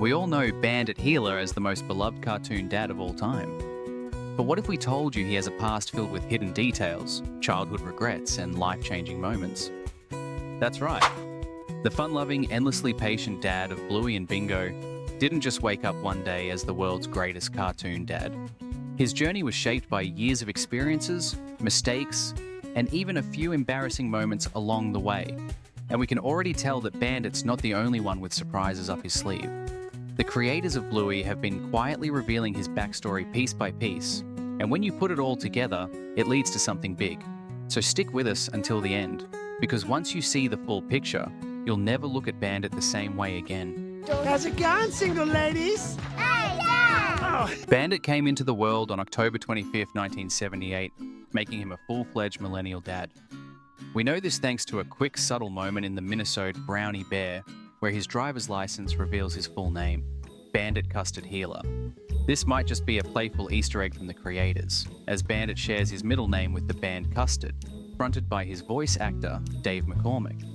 We all know Bandit Heeler as the most beloved cartoon dad of all time. But what if we told you he has a past filled with hidden details, childhood regrets, and life-changing moments? That's right. The fun-loving, endlessly patient dad of Bluey and Bingo didn't just wake up one day as the world's greatest cartoon dad. His journey was shaped by years of experiences, mistakes, and even a few embarrassing moments along the way. And we can already tell that Bandit's not the only one with surprises up his sleeve. The creators of Bluey have been quietly revealing his backstory piece by piece, and when you put it all together, it leads to something big. So stick with us until the end, because once you see the full picture, you'll never look at Bandit the same way again. How's it going, single ladies? Hey, Dad! Oh, Bandit came into the world on October 25th, 1978, making him a full-fledged millennial dad. We know this thanks to a quick, subtle moment in the Minnesota Brownie Bear, where his driver's license reveals his full name, Bandit Custard Heeler. This might just be a playful Easter egg from the creators, as Bandit shares his middle name with the band Custard, fronted by his voice actor, Dave McCormick.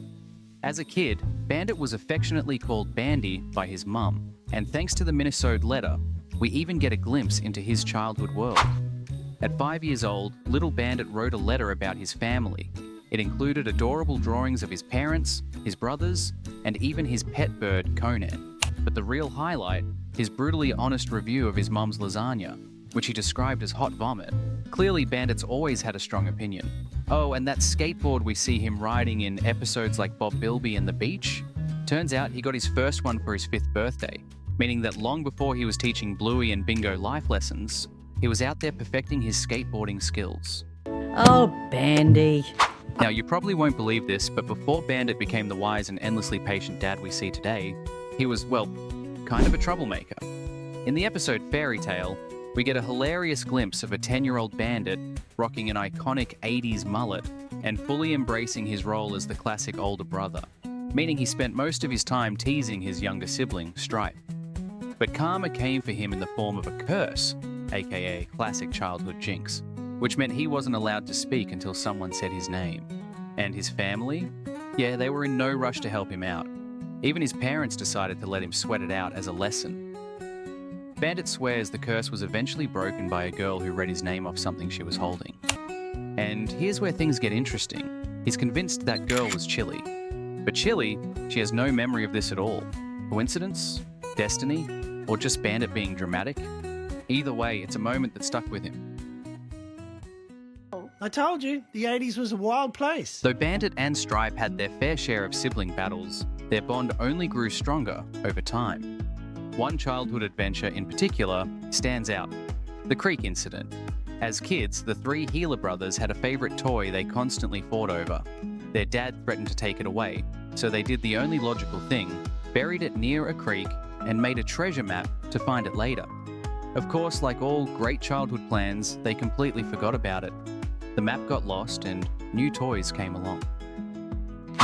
As a kid, Bandit was affectionately called Bandy by his mum, and thanks to the Minnesota letter, we even get a glimpse into his childhood world. At 5 years old, little Bandit wrote a letter about his family. It included adorable drawings of his parents, his brothers, and even his pet bird, Conan. But the real highlight, his brutally honest review of his mum's lasagna, which he described as hot vomit. Clearly, Bandit's always had a strong opinion. Oh, and that skateboard we see him riding in episodes like Bob Bilby and The Beach? Turns out he got his first one for his 5th birthday, meaning that long before he was teaching Bluey and Bingo life lessons, he was out there perfecting his skateboarding skills. Oh, Bandy. Now, you probably won't believe this, but before Bandit became the wise and endlessly patient dad we see today, he was, well, kind of a troublemaker. In the episode Fairytale, we get a hilarious glimpse of a 10-year-old Bandit rocking an iconic 80s mullet and fully embracing his role as the classic older brother, meaning he spent most of his time teasing his younger sibling, Stripe. But karma came for him in the form of a curse, aka classic childhood jinx, which meant he wasn't allowed to speak until someone said his name. And his family? Yeah, they were in no rush to help him out. Even his parents decided to let him sweat it out as a lesson. Bandit swears the curse was eventually broken by a girl who read his name off something she was holding. And here's where things get interesting. He's convinced that girl was Chilli. But Chilli, she has no memory of this at all. Coincidence? Destiny? Or just Bandit being dramatic? Either way, it's a moment that stuck with him. I told you, the 80s was a wild place. Though Bandit and Stripe had their fair share of sibling battles, their bond only grew stronger over time. One childhood adventure in particular stands out, the Creek incident. As kids, the three Heeler brothers had a favorite toy they constantly fought over. Their dad threatened to take it away, so they did the only logical thing, buried it near a creek and made a treasure map to find it later. Of course, like all great childhood plans, they completely forgot about it. The map got lost and new toys came along.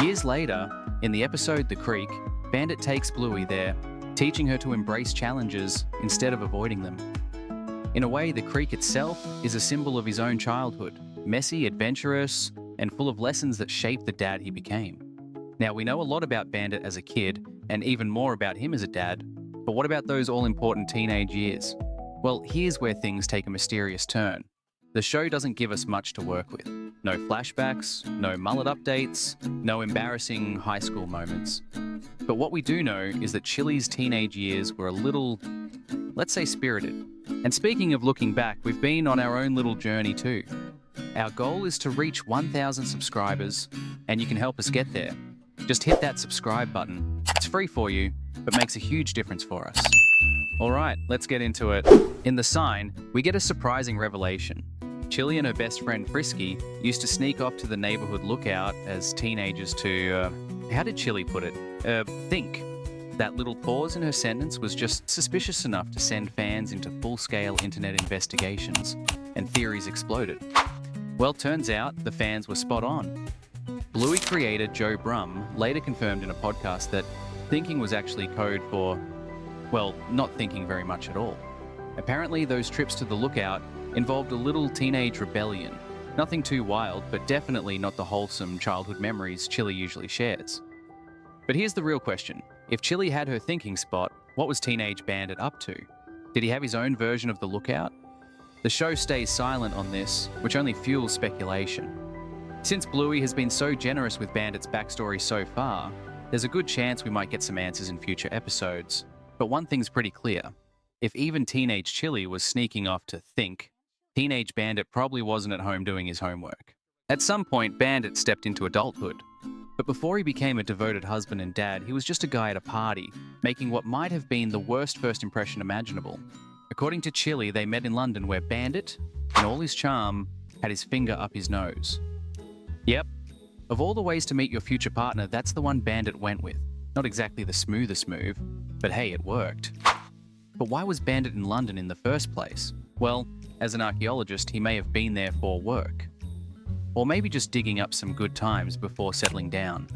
Years later, in the episode The Creek, Bandit takes Bluey there, teaching her to embrace challenges instead of avoiding them. In a way, the creek itself is a symbol of his own childhood, messy, adventurous, and full of lessons that shaped the dad he became. Now, we know a lot about Bandit as a kid, and even more about him as a dad, but what about those all-important teenage years? Well, here's where things take a mysterious turn. The show doesn't give us much to work with. No flashbacks, no mullet updates, no embarrassing high school moments. But what we do know is that Chilli's teenage years were a little, let's say, spirited. And speaking of looking back, we've been on our own little journey too. Our goal is to reach 1,000 subscribers, and you can help us get there. Just hit that subscribe button. It's free for you, but makes a huge difference for us. Alright, let's get into it. In The Sign, we get a surprising revelation. Chilli and her best friend Frisky used to sneak off to the neighborhood lookout as teenagers to, how did Chilli put it? Think. That little pause in her sentence was just suspicious enough to send fans into full-scale internet investigations, and theories exploded. Well, turns out the fans were spot on. Bluey creator Joe Brum later confirmed in a podcast that thinking was actually code for, well, not thinking very much at all. Apparently, those trips to the lookout involved a little teenage rebellion. Nothing too wild, but definitely not the wholesome childhood memories Chilli usually shares. But here's the real question. If Chilli had her thinking spot, What was teenage Bandit up to? Did he have his own version of the Lookout? The show stays silent on this, which only fuels speculation. Since Bluey has been so generous with Bandit's backstory so far, there's a good chance we might get some answers in future episodes. But one thing's pretty clear. If even teenage Chilli was sneaking off to think, teenage Bandit probably wasn't at home doing his homework. At some point, Bandit stepped into adulthood. But before he became a devoted husband and dad, he was just a guy at a party, making what might have been the worst first impression imaginable. According to Chilli, they met in London where Bandit, in all his charm, had his finger up his nose. Yep, of all the ways to meet your future partner, that's the one Bandit went with. Not exactly the smoothest move, but hey, it worked. But why was Bandit in London in the first place? Well, as an archaeologist, he may have been there for work. Or maybe just digging up some good times before settling down.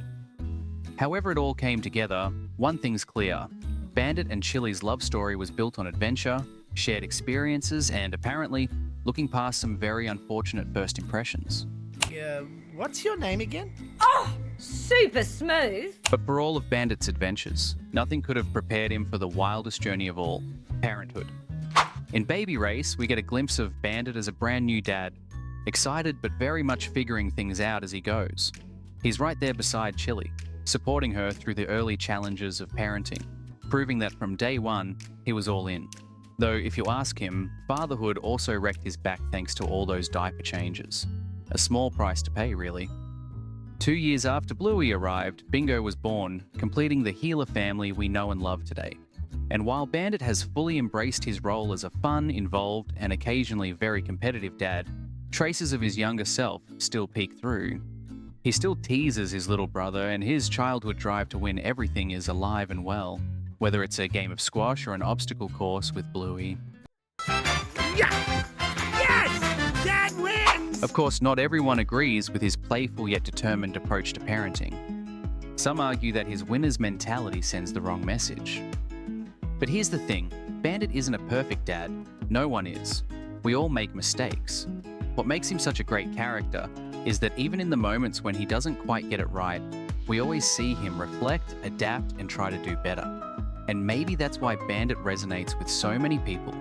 However it all came together, one thing's clear. Bandit and Chilli's love story was built on adventure, shared experiences, and apparently looking past some very unfortunate first impressions. What's your name again? Oh, super smooth. But for all of Bandit's adventures, nothing could have prepared him for the wildest journey of all, parenthood. In Baby Race, we get a glimpse of Bandit as a brand new dad, excited but very much figuring things out as he goes. He's right there beside Chilli, supporting her through the early challenges of parenting, proving that from day one, he was all in. Though if you ask him, fatherhood also wrecked his back thanks to all those diaper changes. A small price to pay, really. 2 years after Bluey arrived, Bingo was born, completing the Heeler family we know and love today. And while Bandit has fully embraced his role as a fun, involved, and occasionally very competitive dad, traces of his younger self still peek through. He still teases his little brother, and his childhood drive to win everything is alive and well, whether it's a game of squash or an obstacle course with Bluey. Yeah! Yes! Dad wins! Of course, not everyone agrees with his playful yet determined approach to parenting. Some argue that his winner's mentality sends the wrong message. But here's the thing, Bandit isn't a perfect dad. No one is. We all make mistakes. What makes him such a great character is that even in the moments when he doesn't quite get it right, we always see him reflect, adapt, and try to do better. And maybe that's why Bandit resonates with so many people.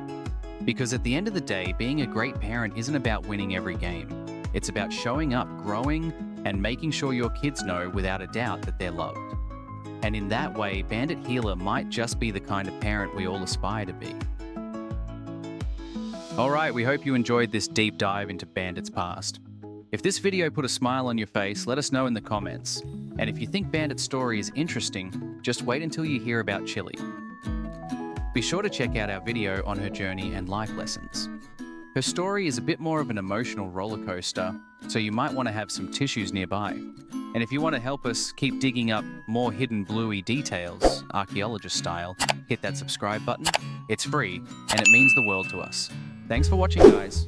Because at the end of the day, being a great parent isn't about winning every game. It's about showing up, growing, and making sure your kids know without a doubt that they're loved. And in that way, Bandit Heeler might just be the kind of parent we all aspire to be. Alright, we hope you enjoyed this deep dive into Bandit's past. If this video put a smile on your face, let us know in the comments. And if you think Bandit's story is interesting, just wait until you hear about Chilli. Be sure to check out our video on her journey and life lessons. Her story is a bit more of an emotional roller coaster, so you might want to have some tissues nearby. And if you want to help us keep digging up more hidden Bluey details, archaeologist style, hit that subscribe button. It's free, and it means the world to us. Thanks for watching, guys.